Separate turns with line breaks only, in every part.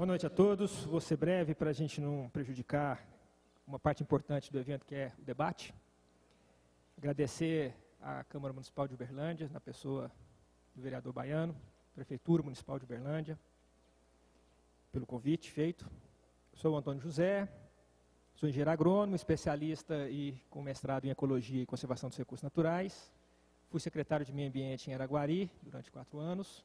Boa noite a todos. Vou ser breve para a gente não prejudicar uma parte importante do evento, que é o debate. Agradecer à Câmara Municipal de Uberlândia, na pessoa do vereador Baiano, Prefeitura Municipal de Uberlândia, pelo convite feito. Sou o Antônio José, sou engenheiro agrônomo, especialista e com mestrado em Ecologia e Conservação dos Recursos Naturais. Fui secretário de Meio Ambiente em Araguari durante 4 anos.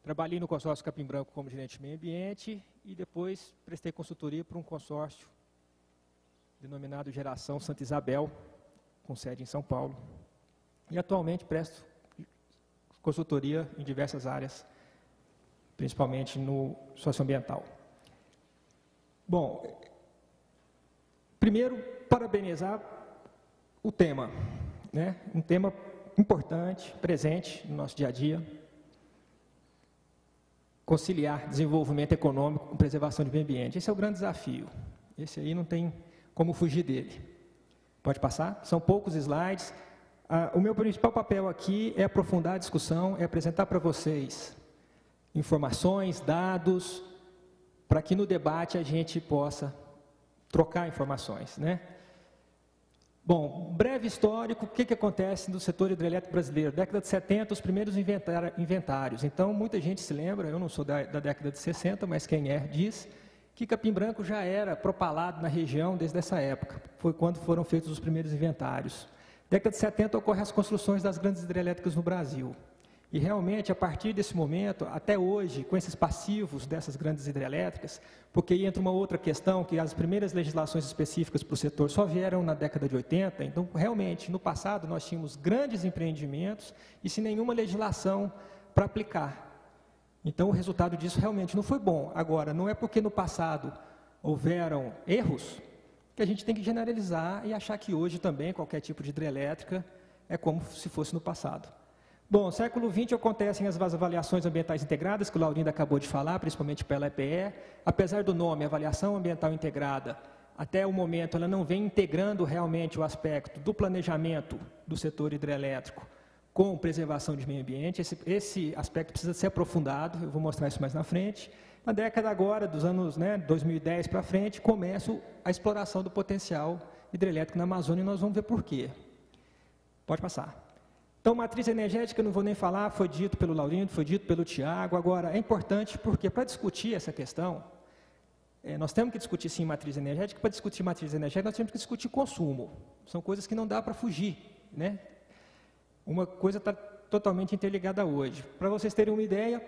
Trabalhei no consórcio Capim Branco como gerente de meio ambiente e depois prestei consultoria para um consórcio denominado Geração Santa Isabel, com sede em São Paulo. E atualmente presto consultoria em diversas áreas, principalmente no socioambiental. Bom, primeiro, parabenizar o tema, né? Um tema importante, presente no nosso dia a dia. Conciliar desenvolvimento econômico com preservação do meio ambiente. Esse é o grande desafio. Esse aí não tem como fugir dele. Pode passar? São poucos slides. O meu principal papel aqui é aprofundar a discussão, é apresentar para vocês informações, dados, para que no debate a gente possa trocar informações, né? Bom, breve histórico, o que acontece no setor hidrelétrico brasileiro? Década de 70, os primeiros inventários. Então, muita gente se lembra, eu não sou da década de 60, mas quem é diz, que Capim Branco já era propalado na região desde essa época. Foi quando foram feitos os primeiros inventários. Década de 70 ocorrem as construções das grandes hidrelétricas no Brasil. E realmente, a partir desse momento, até hoje, com esses passivos dessas grandes hidrelétricas, porque aí entra uma outra questão, que as primeiras legislações específicas para o setor só vieram na década de 80, então, realmente, no passado, nós tínhamos grandes empreendimentos e sem nenhuma legislação para aplicar. Então, o resultado disso realmente não foi bom. Agora, não é porque no passado houveram erros que a gente tem que generalizar e achar que hoje também qualquer tipo de hidrelétrica é como se fosse no passado. Bom, no século XX acontecem as avaliações ambientais integradas, que o Laurindo acabou de falar, principalmente pela EPE. Apesar do nome, avaliação ambiental integrada, até o momento ela não vem integrando realmente o aspecto do planejamento do setor hidrelétrico com preservação de meio ambiente. Esse aspecto precisa ser aprofundado, eu vou mostrar isso mais na frente. Na década agora, dos anos 2010 para frente, começa a exploração do potencial hidrelétrico na Amazônia e nós vamos ver por quê. Pode passar. Então, matriz energética, não vou nem falar, foi dito pelo Laurindo, foi dito pelo Tiago. Agora, é importante porque, para discutir essa questão, nós temos que discutir, sim, matriz energética. Para discutir matriz energética, nós temos que discutir consumo. São coisas que não dá para fugir, né? Uma coisa está totalmente interligada hoje. Para vocês terem uma ideia,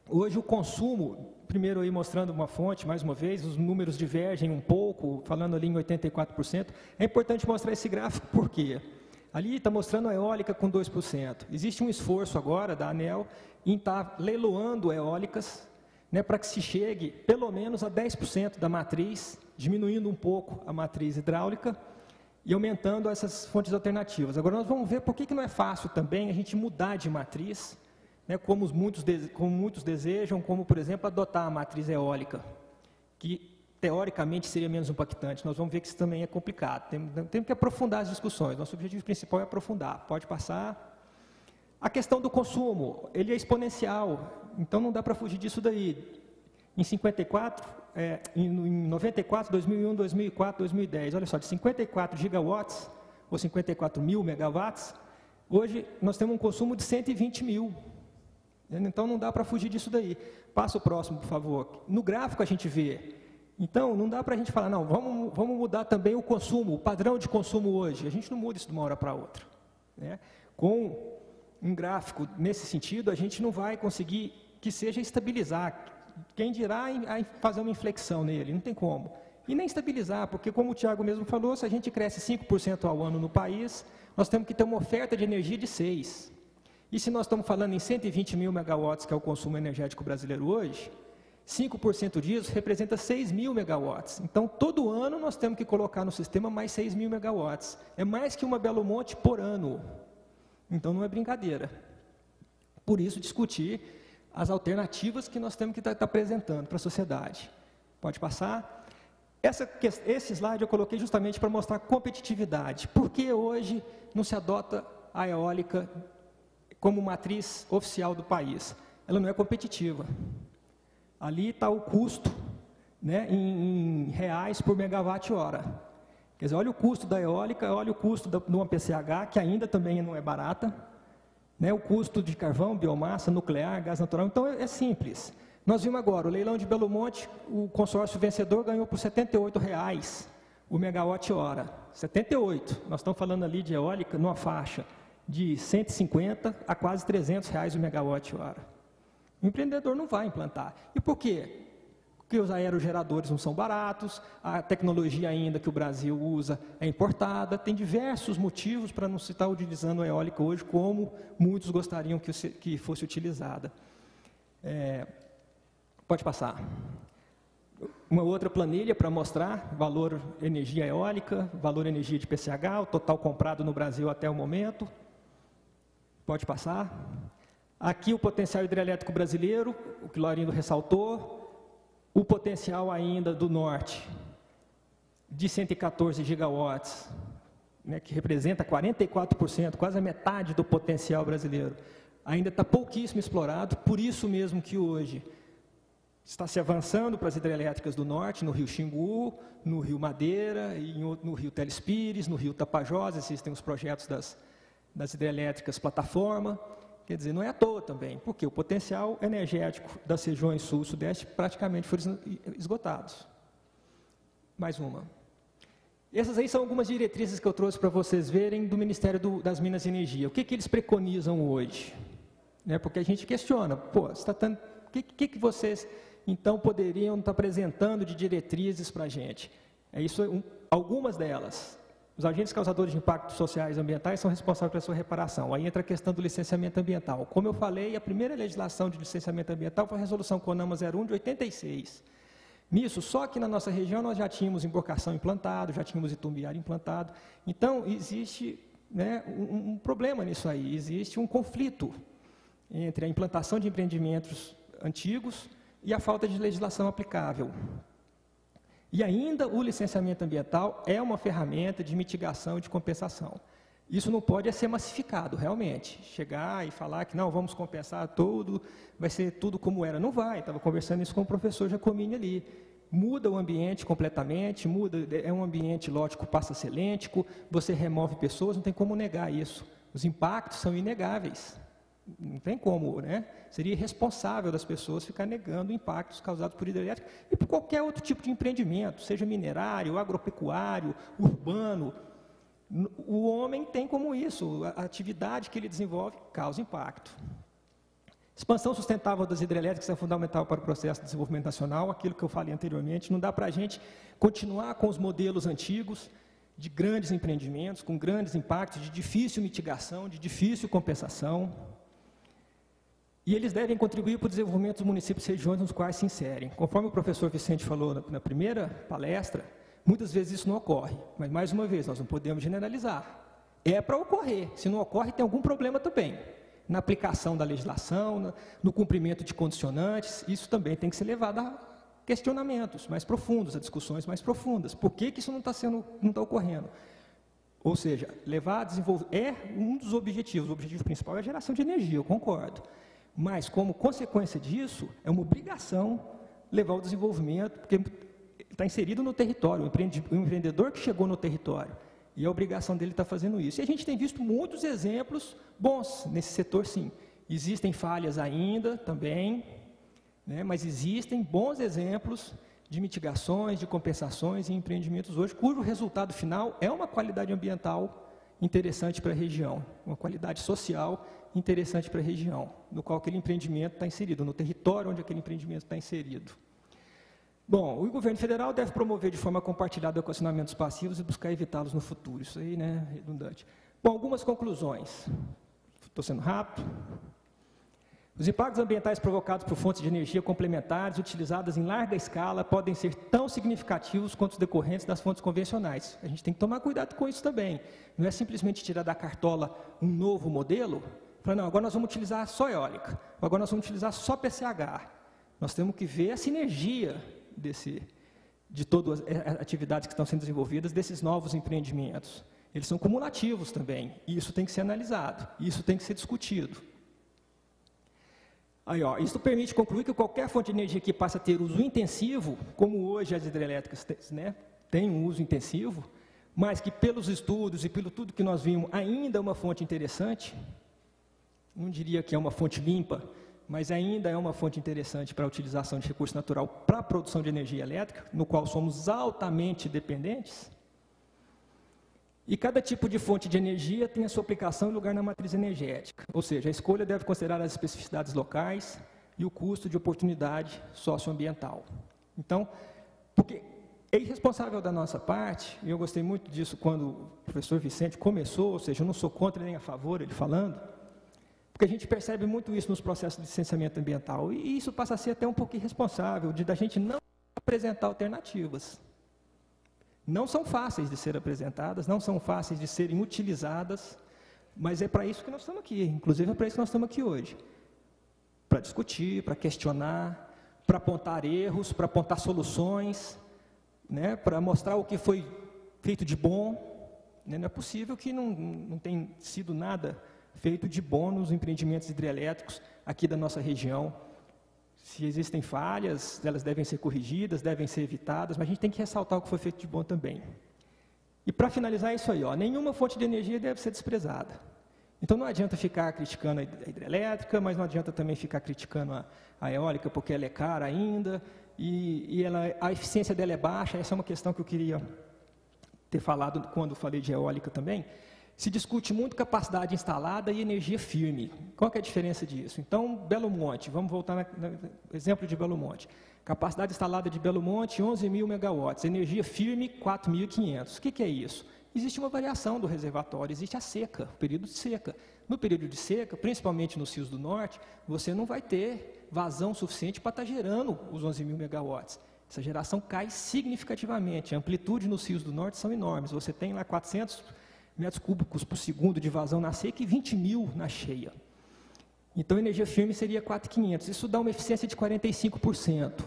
hoje o consumo, primeiro aí mostrando uma fonte, mais uma vez, os números divergem um pouco, falando ali em 84%. É importante mostrar esse gráfico, por quê? Ali está mostrando a eólica com 2%. Existe um esforço agora da ANEEL em estar leiloando eólicas, né, para que se chegue pelo menos a 10% da matriz, diminuindo um pouco a matriz hidráulica e aumentando essas fontes alternativas. Agora nós vamos ver por que não é fácil também a gente mudar de matriz, né, como muitos desejam, como, por exemplo, adotar a matriz eólica, que teoricamente seria menos impactante. Nós vamos ver que isso também é complicado. Temos que aprofundar as discussões. Nosso objetivo principal é aprofundar. Pode passar. A questão do consumo, ele é exponencial, então não dá para fugir disso daí. Em 94, 2001, 2004, 2010, olha só, de 54 gigawatts, ou 54 mil megawatts, hoje nós temos um consumo de 120 mil. Então não dá para fugir disso daí. Passa o próximo, por favor. No gráfico a gente vê. Então, não dá para a gente falar, não, vamos mudar também o consumo, o padrão de consumo hoje. A gente não muda isso de uma hora para outra, né? Com um gráfico nesse sentido, a gente não vai conseguir que seja estabilizar. Quem dirá fazer uma inflexão nele? Não tem como. E nem estabilizar, porque como o Tiago mesmo falou, se a gente cresce 5% ao ano no país, nós temos que ter uma oferta de energia de 6%. E se nós estamos falando em 120 mil megawatts, que é o consumo energético brasileiro hoje, 5% disso representa 6 mil megawatts. Então, todo ano nós temos que colocar no sistema mais 6 mil megawatts. É mais que uma Belo Monte por ano. Então, não é brincadeira. Por isso, discutir as alternativas que nós temos que estar apresentando para a sociedade. Pode passar. Esse slide eu coloquei justamente para mostrar competitividade. Por que hoje não se adota a eólica como matriz oficial do país? Ela não é competitiva. Ali está o custo, né, em reais por megawatt-hora. Quer dizer, olha o custo da eólica, olha o custo de uma PCH, que ainda também não é barata, né, o custo de carvão, biomassa, nuclear, gás natural. Então, é simples. Nós vimos agora, o leilão de Belo Monte, o consórcio vencedor ganhou por R$ 78,00 o megawatt-hora. 78. Nós estamos falando ali de eólica numa faixa de 150 a quase R$ 300,00 o megawatt-hora. O empreendedor não vai implantar. E por quê? Porque os aerogeradores não são baratos, a tecnologia ainda que o Brasil usa é importada, tem diversos motivos para não se estar utilizando a eólica hoje como muitos gostariam que fosse utilizada. Pode passar. Uma outra planilha para mostrar valor energia eólica, valor energia de PCH, o total comprado no Brasil até o momento. Pode passar. Aqui o potencial hidrelétrico brasileiro, o que o Laurindo ressaltou, o potencial ainda do norte, de 114 gigawatts, né, que representa 44%, quase a metade do potencial brasileiro, ainda está pouquíssimo explorado, por isso mesmo que hoje está se avançando para as hidrelétricas do norte, no Rio Xingu, no Rio Madeira, no Rio Telespires, no Rio Tapajós, existem os projetos das hidrelétricas plataforma. Quer dizer, não é à toa também, porque o potencial energético das regiões sul e sudeste praticamente foram esgotados. Mais uma. Essas aí são algumas diretrizes que eu trouxe para vocês verem do Ministério das Minas e Energia. O que eles preconizam hoje? Porque a gente questiona, o que vocês, então, poderiam estar apresentando de diretrizes para a gente? Algumas delas. Os agentes causadores de impactos sociais e ambientais são responsáveis pela sua reparação. Aí entra a questão do licenciamento ambiental. Como eu falei, a primeira legislação de licenciamento ambiental foi a Resolução CONAMA 01 de 86. Nisso, só que na nossa região nós já tínhamos emborcação implantado, já tínhamos itumbiário implantado. Então, existe, né, um problema nisso aí, existe um conflito entre a implantação de empreendimentos antigos e a falta de legislação aplicável. E ainda o licenciamento ambiental é uma ferramenta de mitigação e de compensação. Isso não pode ser massificado, realmente. Chegar e falar que não, vamos compensar tudo, vai ser tudo como era. Não vai, estava conversando isso com o professor Jacomini ali. Muda o ambiente completamente, é um ambiente lógico, passa a ser lêntico, você remove pessoas, não tem como negar isso. Os impactos são inegáveis. Não tem como, né? Seria irresponsável das pessoas ficar negando impactos causados por hidrelétrica e por qualquer outro tipo de empreendimento, seja minerário, agropecuário, urbano. O homem tem como isso, a atividade que ele desenvolve causa impacto. Expansão sustentável das hidrelétricas é fundamental para o processo de desenvolvimento nacional, aquilo que eu falei anteriormente. Não dá para a gente continuar com os modelos antigos de grandes empreendimentos, com grandes impactos, de difícil mitigação, de difícil compensação. E eles devem contribuir para o desenvolvimento dos municípios e regiões nos quais se inserem. Conforme o professor Vicente falou na primeira palestra, muitas vezes isso não ocorre, mas, mais uma vez, nós não podemos generalizar. É para ocorrer, se não ocorre, tem algum problema também. Na aplicação da legislação, no cumprimento de condicionantes, isso também tem que ser levado a questionamentos mais profundos, a discussões mais profundas. Por que isso não está ocorrendo? Ou seja, levar a desenvolver é um dos objetivos, o objetivo principal é a geração de energia, eu concordo. Mas, como consequência disso, é uma obrigação levar o desenvolvimento, porque está inserido no território, o empreendedor que chegou no território, e a obrigação dele está fazendo isso. E a gente tem visto muitos exemplos bons nesse setor, sim. Existem falhas ainda também, né, mas existem bons exemplos de mitigações, de compensações em empreendimentos hoje, cujo resultado final é uma qualidade ambiental interessante para a região, uma qualidade social interessante para a região, no qual aquele empreendimento está inserido, no território onde aquele empreendimento está inserido. Bom, o governo federal deve promover de forma compartilhada equacionamentos passivos e buscar evitá-los no futuro. Isso aí, né, redundante. Bom, algumas conclusões. Estou sendo rápido. Os impactos ambientais provocados por fontes de energia complementares utilizadas em larga escala podem ser tão significativos quanto os decorrentes das fontes convencionais. A gente tem que tomar cuidado com isso também. Não é simplesmente tirar da cartola um novo modelo, falar, não, agora nós vamos utilizar só eólica, agora nós vamos utilizar só PCH. Nós temos que ver a sinergia de todas as atividades que estão sendo desenvolvidas, desses novos empreendimentos. Eles são cumulativos também, e isso tem que ser analisado, e isso tem que ser discutido. Aí, ó, isso permite concluir que qualquer fonte de energia que passe a ter uso intensivo, como hoje as hidrelétricas, né, têm um uso intensivo, mas que pelos estudos e pelo tudo que nós vimos ainda é uma fonte interessante, não diria que é uma fonte limpa, mas ainda é uma fonte interessante para a utilização de recurso natural para a produção de energia elétrica, no qual somos altamente dependentes. E cada tipo de fonte de energia tem a sua aplicação e lugar na matriz energética, ou seja, a escolha deve considerar as especificidades locais e o custo de oportunidade socioambiental. Então, porque é irresponsável da nossa parte, e eu gostei muito disso quando o professor Vicente começou, ou seja, eu não sou contra nem a favor, ele falando, porque a gente percebe muito isso nos processos de licenciamento ambiental, e isso passa a ser até um pouco irresponsável, da gente não apresentar alternativas. Não são fáceis de ser apresentadas, não são fáceis de serem utilizadas, mas é para isso que nós estamos aqui, inclusive é para isso que nós estamos aqui hoje. Para discutir, para questionar, para apontar erros, para apontar soluções, né, para mostrar o que foi feito de bom. Né, não é possível que não tenha sido nada feito de bom nos empreendimentos hidrelétricos aqui da nossa região. Se existem falhas, elas devem ser corrigidas, devem ser evitadas, mas a gente tem que ressaltar o que foi feito de bom também. E para finalizar isso aí, ó, nenhuma fonte de energia deve ser desprezada. Então não adianta ficar criticando a hidrelétrica, mas não adianta também ficar criticando a eólica, porque ela é cara ainda, e a eficiência dela é baixa. Essa é uma questão que eu queria ter falado quando falei de eólica também. Se discute muito capacidade instalada e energia firme. Qual que é a diferença disso? Então, Belo Monte, vamos voltar no exemplo de Belo Monte. Capacidade instalada de Belo Monte, 11.000 megawatts. Energia firme, 4.500. O que é isso? Existe uma variação do reservatório, existe a seca, o período de seca. No período de seca, principalmente nos rios do norte, você não vai ter vazão suficiente para estar gerando os 11.000 megawatts. Essa geração cai significativamente. A amplitude nos rios do norte são enormes. Você tem lá 400 metros cúbicos por segundo de vazão na seca e 20.000 na cheia. Então, a energia firme seria 4.500. Isso dá uma eficiência de 45%.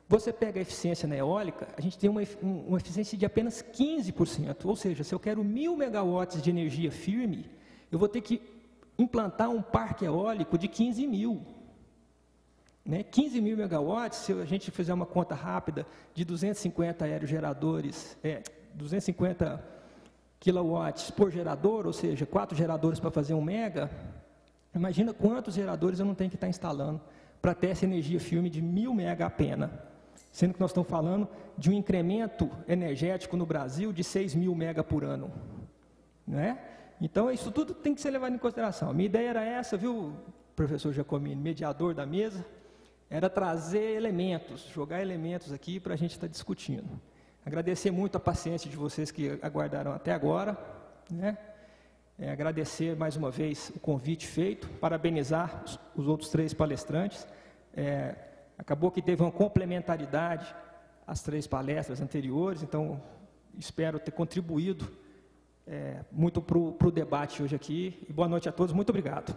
Você pega a eficiência na eólica, a gente tem uma eficiência de apenas 15%. Ou seja, se eu quero 1.000 megawatts de energia firme, eu vou ter que implantar um parque eólico de 15.000. Né? 15.000 megawatts, se a gente fizer uma conta rápida de 250 aerogeradores, 250 quilowatts por gerador, ou seja, 4 geradores para fazer 1 mega, imagina quantos geradores eu não tenho que estar instalando para ter essa energia firme de 1.000 mega apenas, sendo que nós estamos falando de um incremento energético no Brasil de 6.000 mega por ano. Né? Então, isso tudo tem que ser levado em consideração. A minha ideia era essa, viu, professor Giacomini, mediador da mesa, era trazer elementos, jogar elementos aqui para a gente estar discutindo. Agradecer muito a paciência de vocês que aguardaram até agora, né? Agradecer mais uma vez o convite feito, parabenizar os outros 3 palestrantes. Acabou que teve uma complementaridade às 3 palestras anteriores, então espero ter contribuído muito para o debate hoje aqui. E boa noite a todos, muito obrigado.